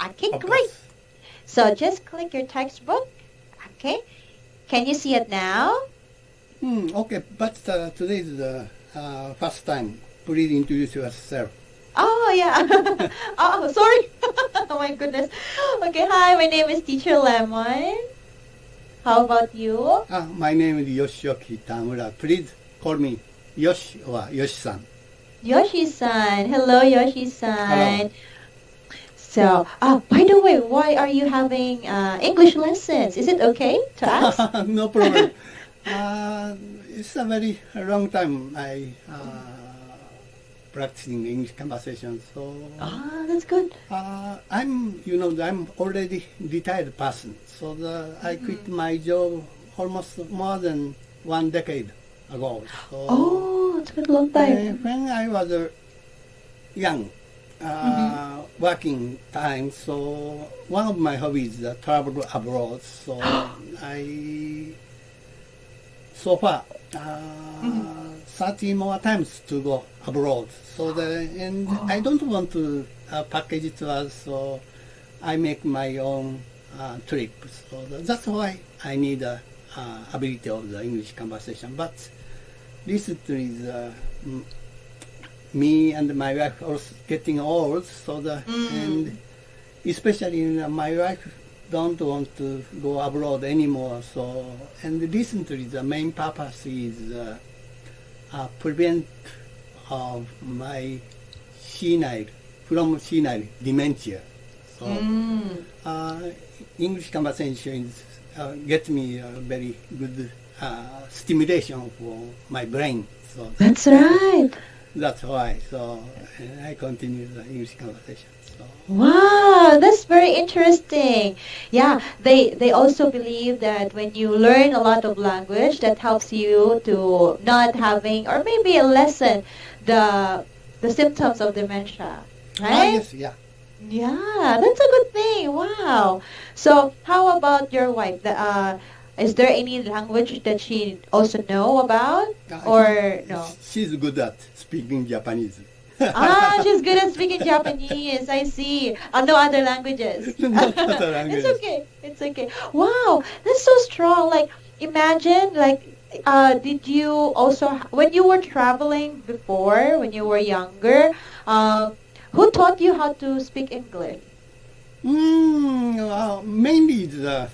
Okay, Of great. course. So just click your textbook. Okay. Can you see it now? Okay, but today is the first time. Please introduce yourself. Oh, yeah. Oh, sorry. Oh, my goodness. Okay, hi. My name is Teacher Lemon. How about you? My name is Yoshioki Tamura. Please call me Yoshi or Yoshi-san. Yoshi-san. Hello, Yoshi-san. Hello. So, by the way, why are you having English lessons? Is it okay to ask? No problem. It's a very long time I practicing English conversation. So That's good. I'm already retired person. So I quit my job almost more than 1 decade ago. So It's been a long time. when I was young, working time, so one of my hobbies is travel abroad. So so far 30 more times to go abroad. So I don't want to package tours, so I make my own trip. So that's why I need ability of the English conversation. But recently, me and my wife also getting old, so and especially my wife don't want to go abroad anymore. So and recently the main purpose is prevent of my senile dementia. So English conversation get me a very good stimulation for my brain. So That's right. that's why. So I continue the English conversation. So. Wow, that's very interesting. Yeah, they also believe that when you learn a lot of language, that helps you to not having or maybe lessen the symptoms of dementia, right? Yes, yeah. Yeah, that's a good thing. Wow. So how about your wife? Is there any language that she also know about or no? She's good at speaking Japanese. She's good at speaking Japanese. I see. No other languages. No other languages. It's okay. It's okay. Wow, that's so strong. Like, imagine, like, did you also, when you were traveling before, when you were younger, who taught you how to speak English? Mainly the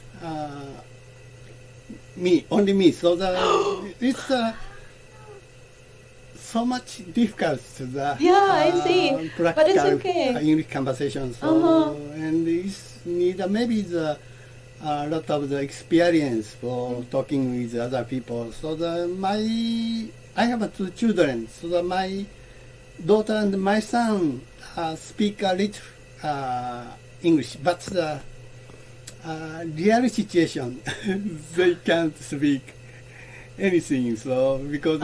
only me. So it's so much difficult to the Yeah, I see. practical But it's okay. English conversation. So and it's need maybe a lot of the experience for talking with other people. So I have 2 children. So my daughter and my son speak a little English, but the real situation they can't speak anything. So because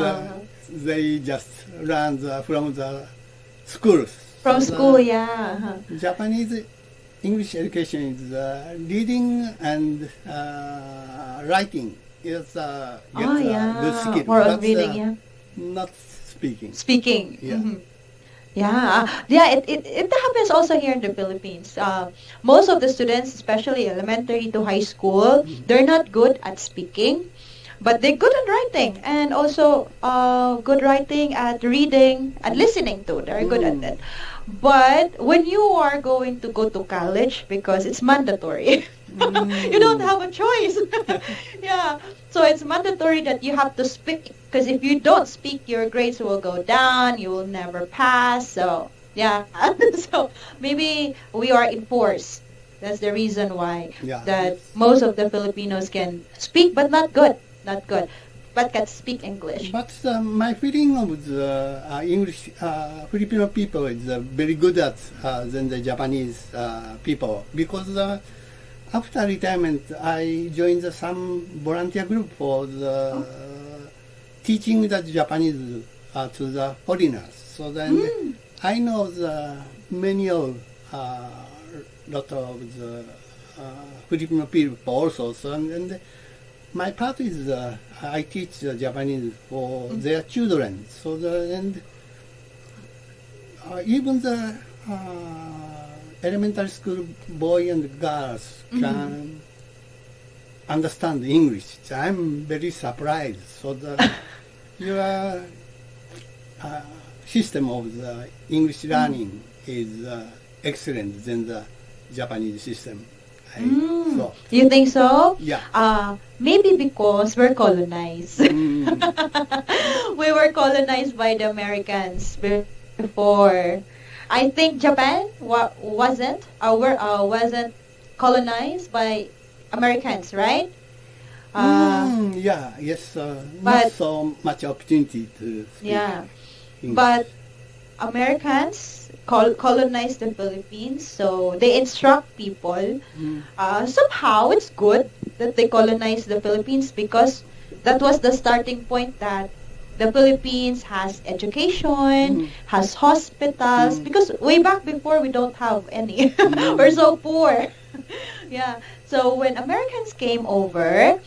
they just learn from the schools. From So school, yeah. Japanese English education is reading and writing is good skill, More on but reading, yeah. not speaking. Speaking. Yeah. Yeah, it happens also here in the Philippines. Most of the students, especially elementary to high school, they're not good at speaking, but they're good at writing and also good writing at reading and listening too. They're good at it. But when you are going to go to college, because it's mandatory, you don't have a choice. Yeah, so it's mandatory that you have to speak, because if you don't speak, your grades will go down, you will never pass. So yeah, so maybe we are enforced. That's the reason why that most of the Filipinos can speak, but not good, but can speak English. But my feeling of the English Filipino people is very good at than the Japanese people, because after retirement I joined some volunteer group for the teaching the Japanese to the foreigners. So then I know many of lot of the Filipino people also. So and my part is I teach the Japanese for their children. So even the elementary school boy and girls can understand English. I'm very surprised. So your system of the English learning is excellent than the Japanese system. So, You think so? yeah. Maybe because we're colonized. We were colonized by the Americans before. I think Japan wasn't colonized by Americans, right? Yes. Not but- so much opportunity to speak Yeah. English. But Americans colonized the Philippines, so they instruct people. Somehow it's good that they colonized the Philippines because that was the starting point that the Philippines has education, has hospitals, because way back before we don't have any. We're so poor. Yeah. So when Americans came over,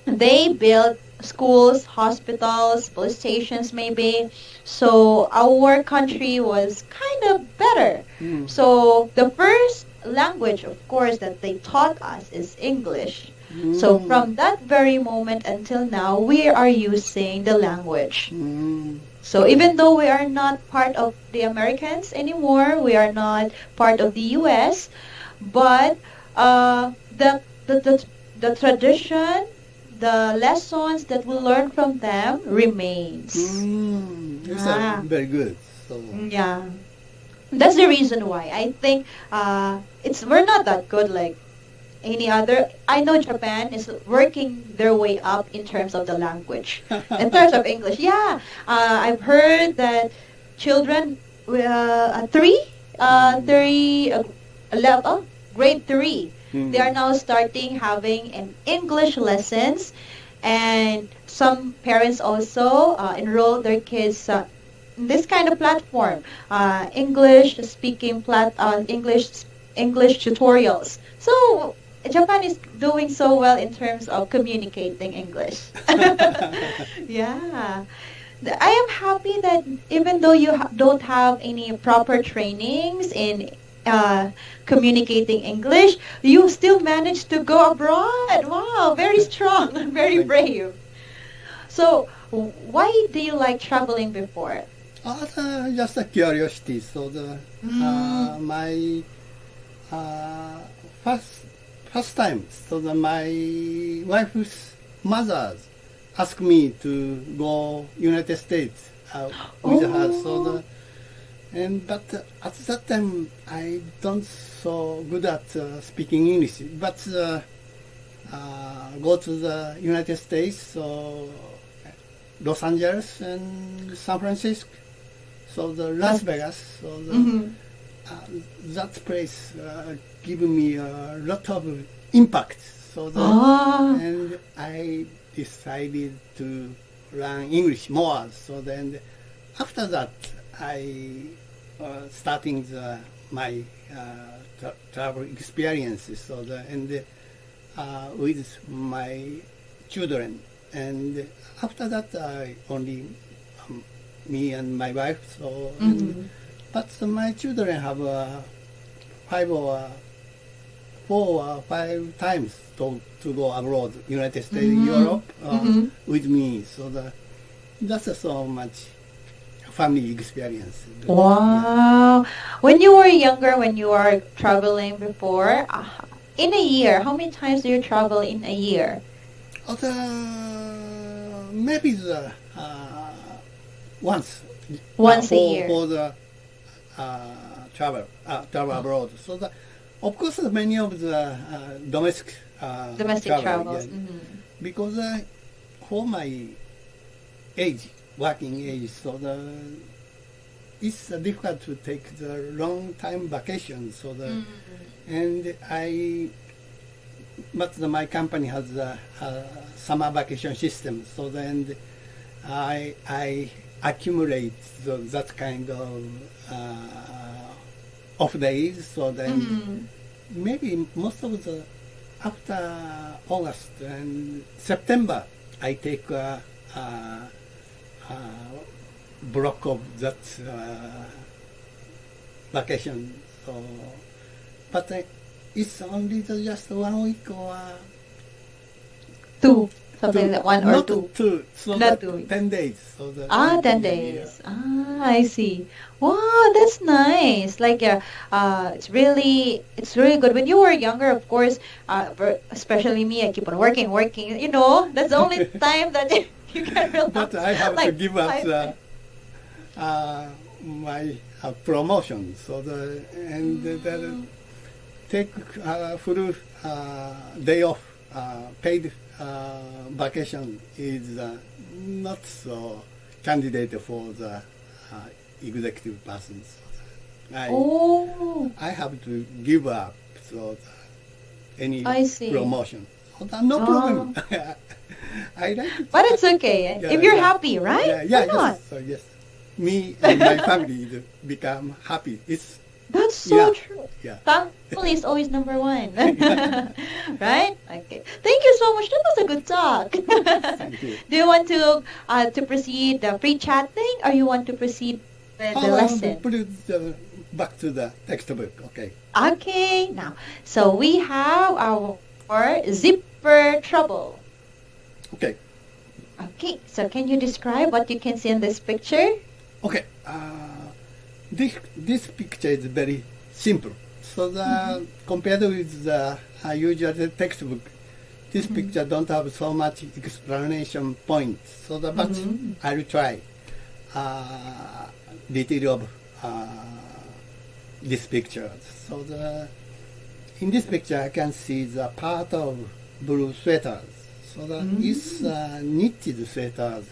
they built schools, hospitals, police stations maybe. So our country was kind of better. So the first language, of course, that they taught us is English. So from that very moment until now, we are using the language. So even though we are not part of the Americans anymore, we are not part of the U.S., but the tradition, the lessons that we learn from them remains. It's very good. So Yeah. That's the reason why I think we're not that good like any other. I know Japan is working their way up in terms of the language, in terms of English. Yeah, I've heard that children grade 3, they are now starting having an English lessons, and some parents also enroll their kids in this kind of platform, English speaking English tutorials. So Japan is doing so well in terms of communicating English. Yeah. I am happy that even though you don't have any proper trainings in communicating English, you still managed to go abroad. Wow, very strong, very brave. So, why do you like traveling before? just a curiosity. So my first time. So my wife's mother asked me to go United States with her. So but at that time I don't so good at speaking English. But go to the United States, so Los Angeles and San Francisco, so the Las Vegas, so that place give me a lot of impact. So and I decided to learn English more. So then after that I starting my travel experiences. So with my children, and after that only me and my wife. So but my children have 4 or 5 times to go abroad, United States, Europe, with me. So that's so much family experience. Wow. When you were younger, when you were traveling before, in a year, how many times do you travel in a year? Maybe once. Once a year. For the travel abroad. So of course many of the domestic travels. Yeah. Because for my age, working age, so it's difficult to take the long time vacation. So but my company has a summer vacation system. So then I accumulate that kind of off days. So then maybe most of the after August and September, I take a block of that vacation. So, but it's only just 1 week or 2, something like that, 1 or not 2. two, so Not that 2 weeks. 10 days. So that 10 days. I see. Wow, that's nice. Like, it's really good. When you were younger, of course, especially me, I keep on working. You know, that's the only time that you can relax. But I have to Like, give up my promotion. So take full day off, paid vacation is not so candidate for the executive persons. I have to give up any I see. promotion. So no problem. I like it. But it's okay. Yeah, if you're yeah. happy, right? Yeah, Why not? yes. So yes, me and my family become happy. It's That's so Yeah. true. yeah. Family is always number 1. Right? Okay. Thank you so much. That was a good talk. Thank you. Do you want to proceed the free chatting, or you want to proceed with the lesson? Please back to the textbook. Okay. Okay. Now, so we have our zipper trouble. Okay. Okay. So can you describe what you can see in this picture? Okay. This picture is very simple. So compared with the usual textbook, this picture don't have so much explanation points. So but I'll try detail of this picture. So in this picture I can see the part of blue sweaters. So it's knitted sweaters,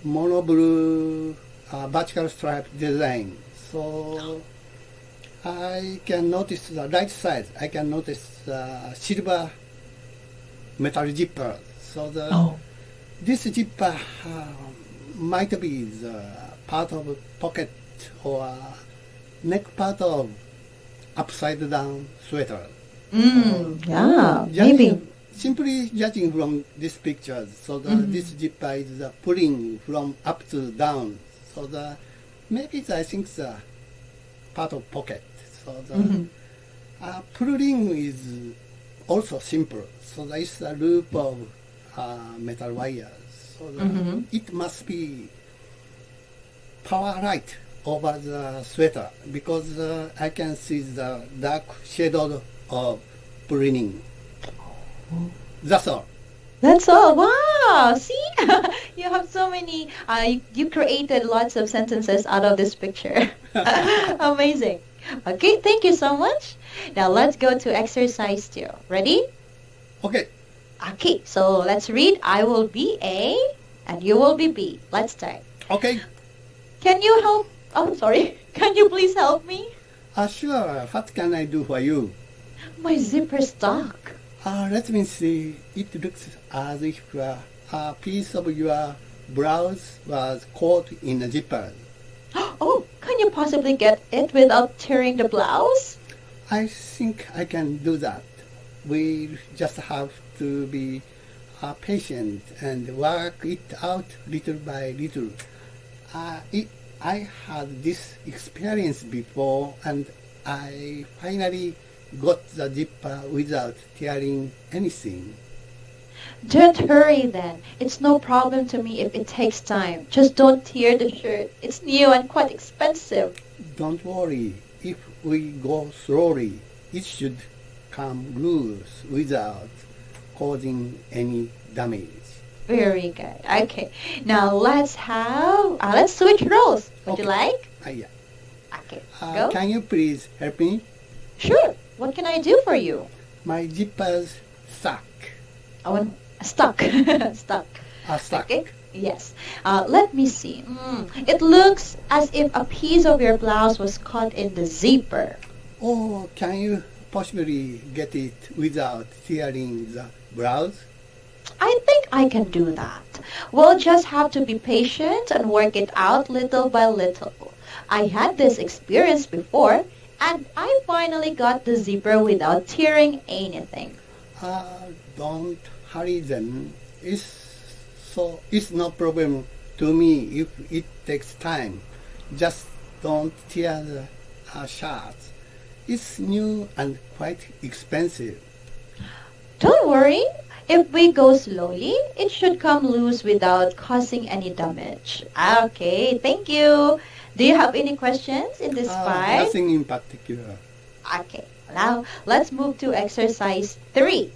mono blue vertical stripe design. So I can notice the right side. I can notice silver metal zipper. So this zipper might be the part of pocket or neck part of upside down sweater. Yeah, maybe. Simply judging from this picture, so this zipper is pulling from up to down. So maybe I think the part of pocket. So pulling is also simple. So there is a loop of metal wires. So it must be power light over the sweater because I can see the dark shadow of pulling. That's all. That's all. Wow. See, you have so many. You created lots of sentences out of this picture. Amazing. Okay, thank you so much. Now let's go to exercise 2. Ready? Okay. Okay, so let's read. I will be A and you will be B. Let's start. Okay. Can you help? Oh, sorry. Can you please help me? Sure. What can I do for you? My zipper stuck. Let me see. It looks as if a piece of your blouse was caught in a zipper. Oh, can you possibly get it without tearing the blouse? I think I can do that. We just have to be patient and work it out little by little. I had this experience before and I finally got the zipper without tearing anything. Don't hurry then. It's no problem to me if it takes time. Just don't tear the shirt. It's new and quite expensive. Don't worry. If we go slowly, it should come loose without causing any damage. Very good. Okay. Now let's switch roles. Would you like? Yeah. Okay. Go. Can you please help me? Sure. What can I do for you? My zipper's stuck. Oh, stuck. Stuck. Stuck. Okay. Yes. Let me see. It looks as if a piece of your blouse was caught in the zipper. Oh, can you possibly get it without tearing the blouse? I think I can do that. We'll just have to be patient and work it out little by little. I had this experience before, and I finally got the zipper without tearing anything. Don't hurry then. It's no problem to me if it takes time. Just don't tear the shirt. It's new and quite expensive. Don't worry. If we go slowly, it should come loose without causing any damage. Okay, thank you. Do you have any questions in this part? Nothing in particular. Okay, now let's move to exercise 3.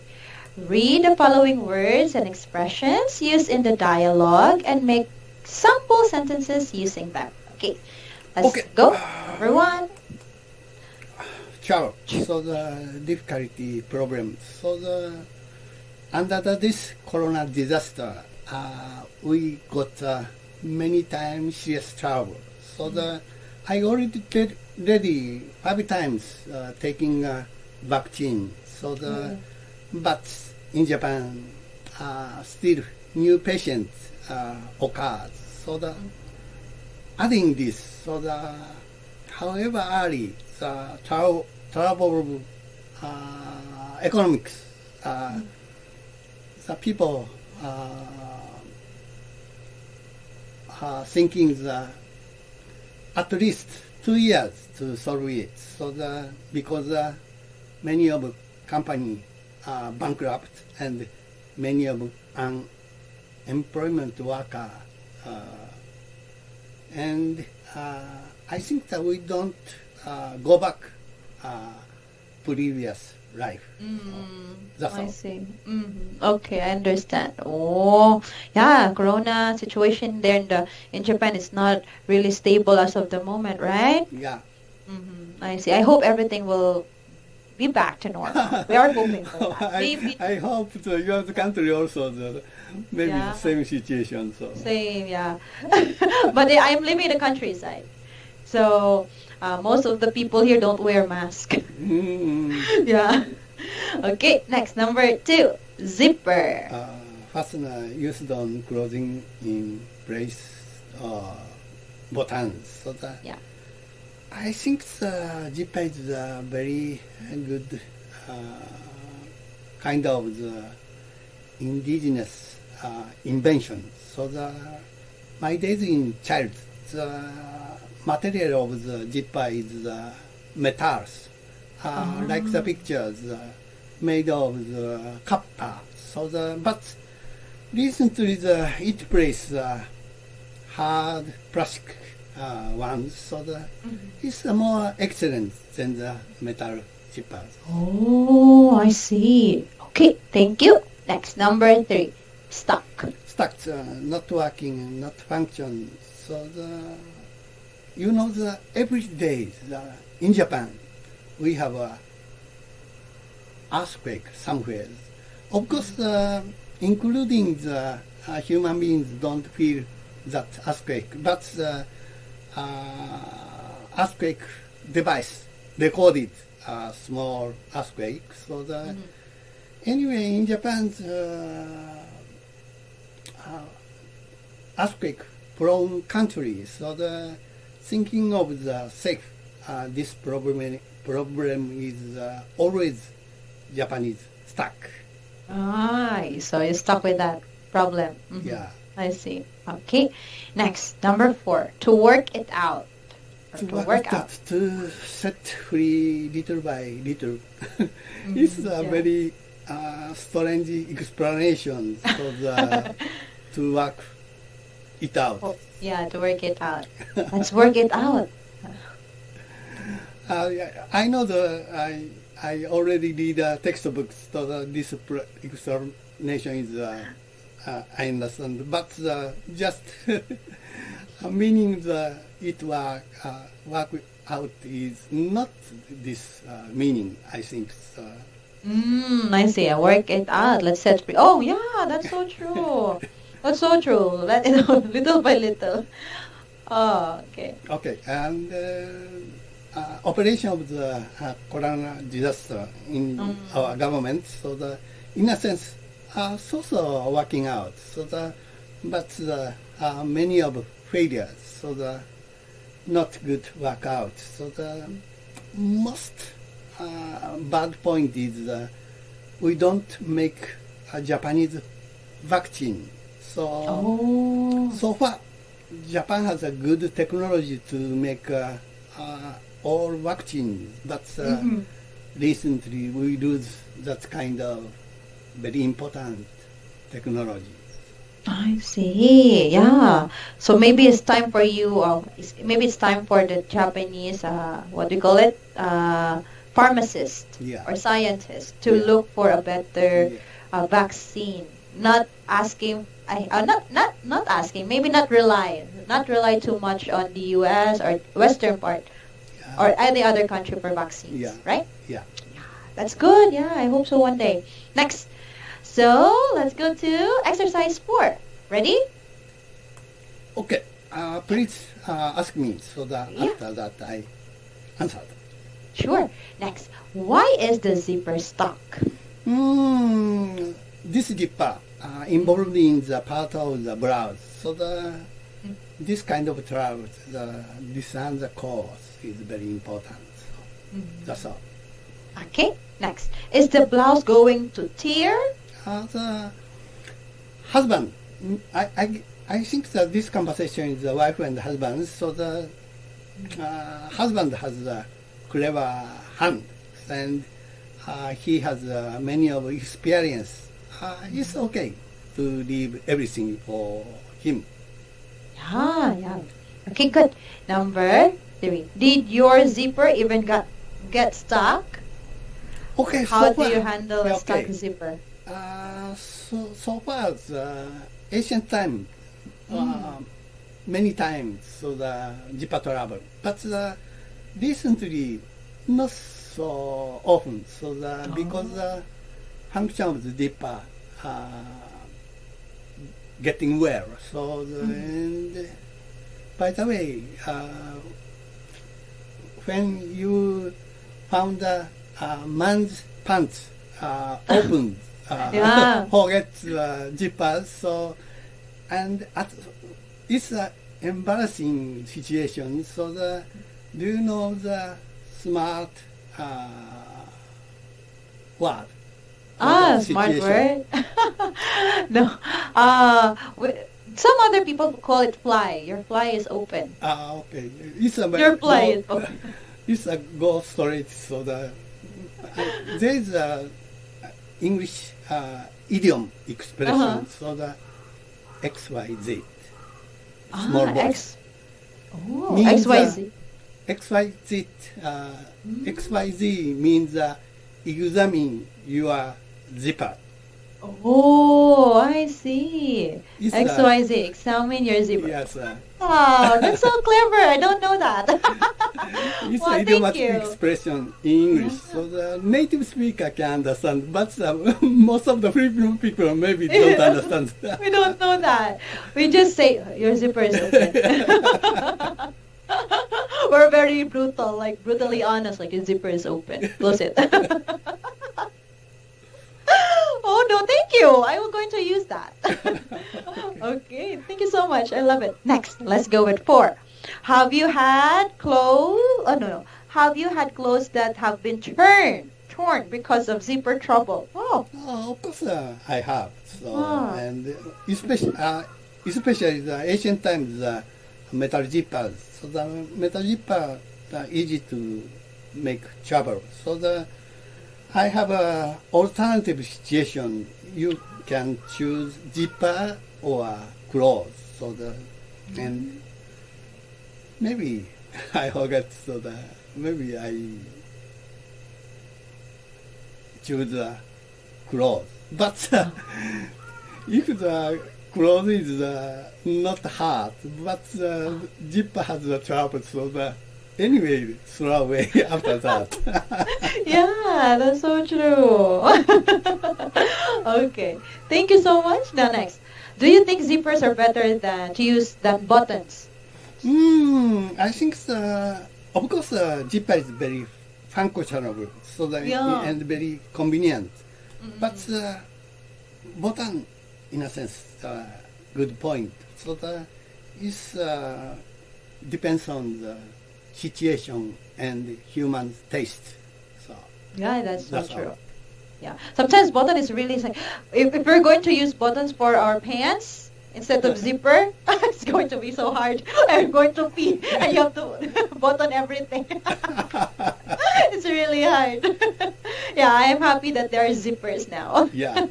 Read the following words and expressions used in the dialogue and make sample sentences using them. Okay, let's go. Number 1. Ciao. So the difficulty problem. So under this corona disaster, we got many times serious trouble. So I already did ready 5 times taking vaccine. So but in Japan, still new patients occurs. So adding this, so however early the trouble economics, the people thinking at least 2 years to solve it. So because many of company are bankrupt and many of unemployment worker, and I think that we don't go back previous life. That's I all. see. Okay, I understand. Oh, yeah, corona situation there in Japan is not really stable as of the moment, right? Yeah. I see. I hope everything will be back to normal. We are hoping for that. Maybe I hope your country also maybe Yeah. the same situation. So same, yeah. But I'm living in the countryside, so most of the people here don't wear mask. Yeah. Okay, next, number 2, zipper. fastener used on clothing in place buttons. So Yeah. I think the zipper is a very good kind of the indigenous invention. So my days in child, the material of the zipper is metals, like the pictures made of the copper. So but recently it plays hard plastic ones, so it's more excellent than the metal zippers. Oh, I see. Okay, thank you. Next, number 3, stuck. Stuck, not working, not function. So the every day in Japan we have a earthquake somewhere. Of course, including the human beings don't feel that earthquake, but the earthquake device recorded a small earthquake. So anyway, in Japan, earthquake-prone country, so thinking of the safe, this problem is always Japanese stuck. So you're stuck with that problem. Yeah. I see. Okay. Next, number 4, to work it out. Or to work out. To set free little by little. It's a very strange explanation to work it out. Oh, yeah, to work it out. Let's work it out. I know I already read textbooks, so this explanation is I understand, but just meaning it work out is not this meaning, I think. So. I see. Work it out. Let's set free. Oh, yeah, that's so true. That's so true. Let it out little by little. Oh, okay. Okay, and operation of the corona disaster in our government, so in a sense, so working out. So but many of failures, so not good work out. So the most bad point is we don't make a Japanese vaccine. So so far, Japan has a good technology to make all vaccines, but recently we lose that kind of very important technology. I see. Yeah. So maybe it's time for you. Maybe it's time for the Japanese. What do you call it? Pharmacist or scientist to look for a better vaccine. Not asking. Not asking. Maybe not rely too much on the U.S. or Western part or any other country for vaccines. Right? Yeah. That's good. Yeah. I hope so one day. Next. So, let's go to exercise 4. Ready? Okay. Please ask me so that after that I answer. Sure. Next. Why is the zipper stuck? This zipper involved in the part of the blouse. So this kind of trouble, this and the cause is very important. So that's all. Okay. Next. Is the blouse going to tear? The husband, I think that this conversation is the wife and the husband, so the husband has a clever hand and he has many of experience. It's okay to leave everything for him. Yeah. Okay, good. Number 3. Did your zipper even get stuck? Okay, How do you handle a stuck zipper? So far, ancient time, many times, so the zipper trouble. But recently, not so often. So because the function of the zipper getting well. So and by the way, when you found a man's pants open. Forget the zipper. So, and it's an embarrassing situation. So, do you know the smart word? Smart word. No. Some other people call it fly. Your fly is open. Okay. Your fly is open. It's a go straight. So there is a English idiom expression, so the XYZ, small voice. XYZ. XYZ, XYZ means examine your zipper. Oh, I see. It's XYZ, examine your zipper. Yes. Oh, that's so clever. I don't know that. It's an idiomatic expression in English, so the native speaker can understand, but most of the Filipino people maybe don't understand. We don't know that. We just say, your zipper is open. We're very brutal, like brutally honest, like your zipper is open. Close it. Oh, no, thank you. I was going to use that. Okay, thank you so much. I love it. Next, let's go with 4. Have you had clothes? Oh, no. Have you had clothes that have been torn because of zipper trouble? Oh. Of course, I have. So, and especially the ancient times, the metal zippers. So the metal zipper easy to make trouble. So I have a alternative situation. You can choose zipper or clothes. So and maybe I forgot. So maybe I choose clothes. But if the clothes is not hard, but zipper has the trouble. So anyway, throw away after that. Yeah, that's so true. Okay, thank you so much. Now next, do you think zippers are better than buttons? I think of course zipper is very functional, so and very convenient. But button, in a sense, good point. So it depends on the situation and human taste. So yeah, that's so true. Yeah, sometimes button is really like if we're going to use buttons for our pants, instead of zipper. It's going to be so hard. I'm going to pee and you have to button everything. It's really hard. Yeah, I'm happy that there are zippers now. Yeah,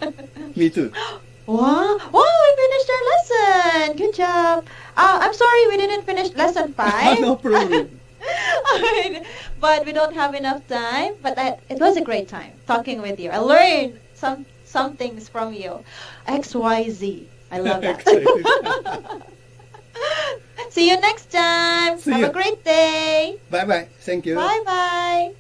me too. Wow, we finished our lesson. Good job. I'm sorry we didn't finish lesson 5. No problem. But we don't have enough time. But it was a great time talking with you. I learned some things from you. XYZ. I love that. See you next time. Have a great day. Bye-bye. Thank you. Bye-bye.